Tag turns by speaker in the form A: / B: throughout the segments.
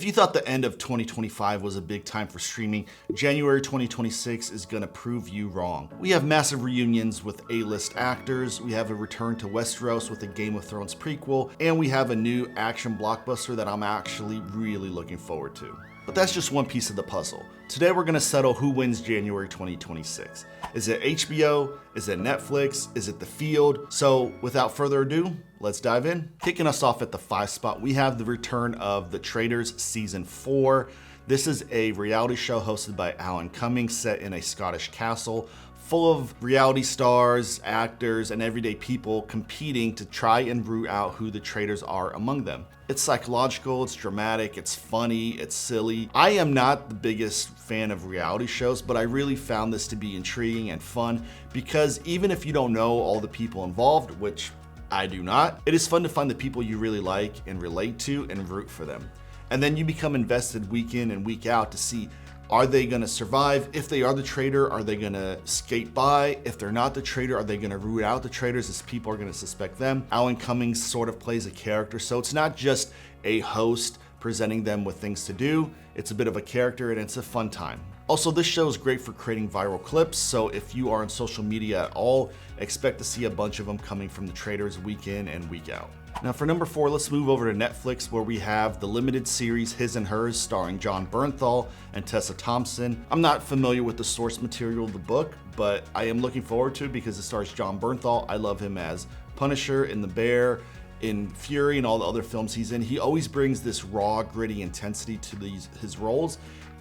A: If you thought the end of 2025 was a big time for streaming, January 2026 is gonna prove you wrong. We have massive reunions with A-list actors, we have a return to Westeros with a Game of Thrones prequel, and we have a new action blockbuster that I'm actually really looking forward to. But that's just one piece of the puzzle. Today we're gonna settle who wins January 2026. Is it HBO? Is it Netflix? Is it The Field? So without further ado, let's dive in. Kicking us off at the 5 spot, we have the return of The Traitors Season 4. This is a reality show hosted by Alan Cumming, set in a Scottish castle, full of reality stars, actors, and everyday people competing to try and root out who the traitors are among them. It's psychological, it's dramatic, it's funny, it's silly. I am not the biggest fan of reality shows, but I really found this to be intriguing and fun because even if you don't know all the people involved, which I do not, it is fun to find the people you really like and relate to and root for them. And then you become invested week in and week out to see, are they gonna survive? If they are the traitor, are they gonna skate by? If they're not the traitor, are they gonna root out the traitors as people are gonna suspect them? Alan Cummings sort of plays a character, so it's not just a host presenting them with things to do, it's a bit of a character and it's a fun time. Also, this show is great for creating viral clips, so if you are on social media at all, expect to see a bunch of them coming from the traitors week in and week out. Now for number 4, let's move over to Netflix where we have the limited series His and Hers starring John Bernthal and Tessa Thompson. I'm not familiar with the source material of the book, but I am looking forward to it because it stars John Bernthal. I love him as Punisher in The Bear, in Fury, and all the other films he's in. He always brings this raw, gritty intensity to his roles,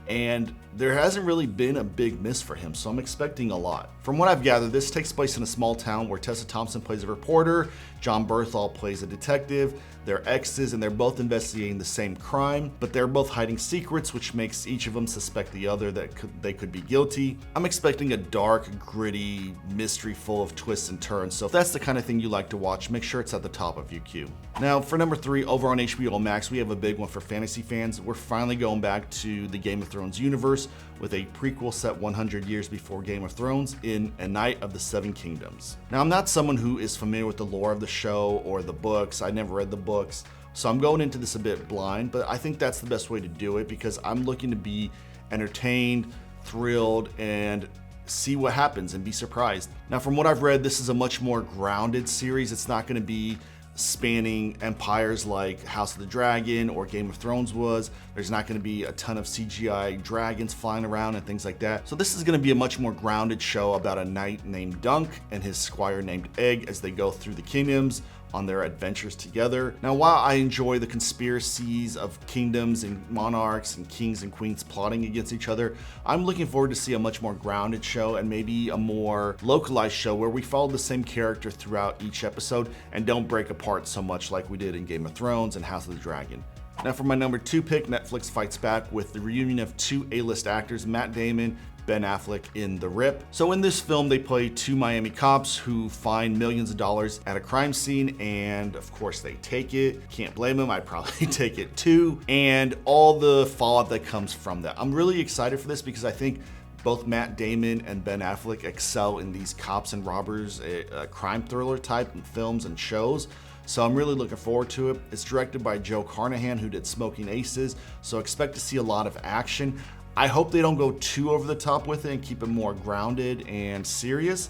A: and there hasn't really been a big miss for him, so I'm expecting a lot. From what I've gathered, this takes place in a small town where Tessa Thompson plays a reporter, John Bernthal plays a detective, they're exes and they're both investigating the same crime, but they're both hiding secrets, which makes each of them suspect the other that they could be guilty. I'm expecting a dark, gritty mystery full of twists and turns, so if that's the kind of thing you like to watch, make sure it's at the top of your queue. Now for number 3, over on HBO Max, we have a big one for fantasy fans. We're finally going back to the Game of Thrones universe with a prequel set 100 years before Game of Thrones in A Night of the Seven Kingdoms. Now I'm not someone who is familiar with the lore of the show or the books. I never read the books, so I'm going into this a bit blind, but I think that's the best way to do it because I'm looking to be entertained, thrilled, and see what happens and be surprised. Now from what I've read, this is a much more grounded series. It's not going to be spanning empires like House of the Dragon or Game of Thrones was. There's not going to be a ton of CGI dragons flying around and things like that. So this is going to be a much more grounded show about a knight named Dunk and his squire named Egg as they go through the kingdoms on their adventures together. Now, while I enjoy the conspiracies of kingdoms and monarchs and kings and queens plotting against each other, I'm looking forward to see a much more grounded show and maybe a more localized show where we follow the same character throughout each episode and don't break apart so much like we did in Game of Thrones and House of the Dragon. Now for my number 2 pick, Netflix fights back with the reunion of 2 A-list actors, Matt Damon, Ben Affleck in The Rip. So in this film, they play 2 Miami cops who find millions of dollars at a crime scene, and of course they take it. Can't blame them, I'd probably take it too. And all the fallout that comes from that. I'm really excited for this because I think both Matt Damon and Ben Affleck excel in these cops and robbers, crime thriller type films and shows. So I'm really looking forward to it. It's directed by Joe Carnahan, who did Smoking Aces, so expect to see a lot of action. I hope they don't go too over the top with it and keep it more grounded and serious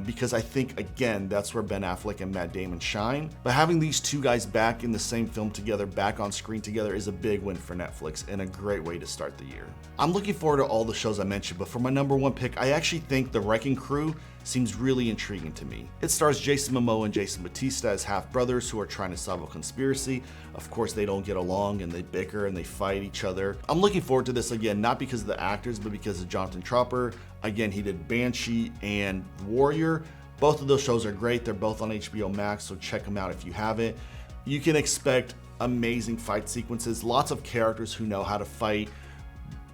A: because I think, again, that's where Ben Affleck and Matt Damon shine. But having these 2 guys back in the same film together, back on screen together, is a big win for Netflix and a great way to start the year. I'm looking forward to all the shows I mentioned, but for my number 1 pick, I actually think The Wrecking Crew seems really intriguing to me. It stars Jason Momoa and Jason Bautista as half-brothers who are trying to solve a conspiracy. Of course, they don't get along and they bicker and they fight each other. I'm looking forward to this again, not because of the actors, but because of Jonathan Tropper. Again, he did Banshee and Warrior. Both of those shows are great. They're both on HBO Max, so check them out if you haven't. You can expect amazing fight sequences, lots of characters who know how to fight,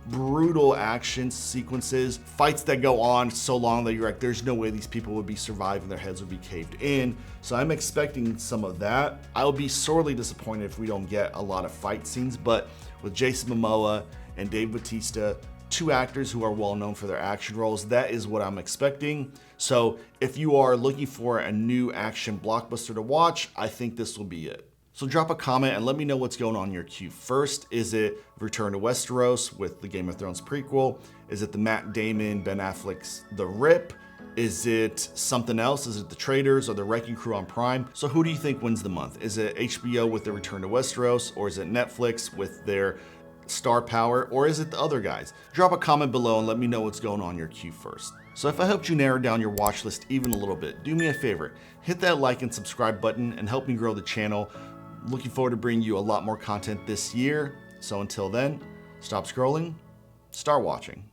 A: brutal action sequences, fights that go on so long that you're like, there's no way these people would be surviving, their heads would be caved in. So I'm expecting some of that. I'll be sorely disappointed if we don't get a lot of fight scenes, but with Jason Momoa and Dave Bautista, 2 actors who are well known for their action roles, that is what I'm expecting. So if you are looking for a new action blockbuster to watch, I think this will be it. So drop a comment and let me know what's going on in your queue first. Is it Return to Westeros with the Game of Thrones prequel? Is it the Matt Damon, Ben Affleck's The Rip? Is it something else? Is it the Traitors or the Wrecking Crew on Prime? So who do you think wins the month? Is it HBO with the Return to Westeros, or is it Netflix with their star power, or is it the other guys? Drop a comment below and let me know what's going on in your queue first. So if I helped you narrow down your watch list even a little bit, do me a favor, hit that like and subscribe button and help me grow the channel. Looking forward to bringing you a lot more content this year. So until then, stop scrolling, start watching.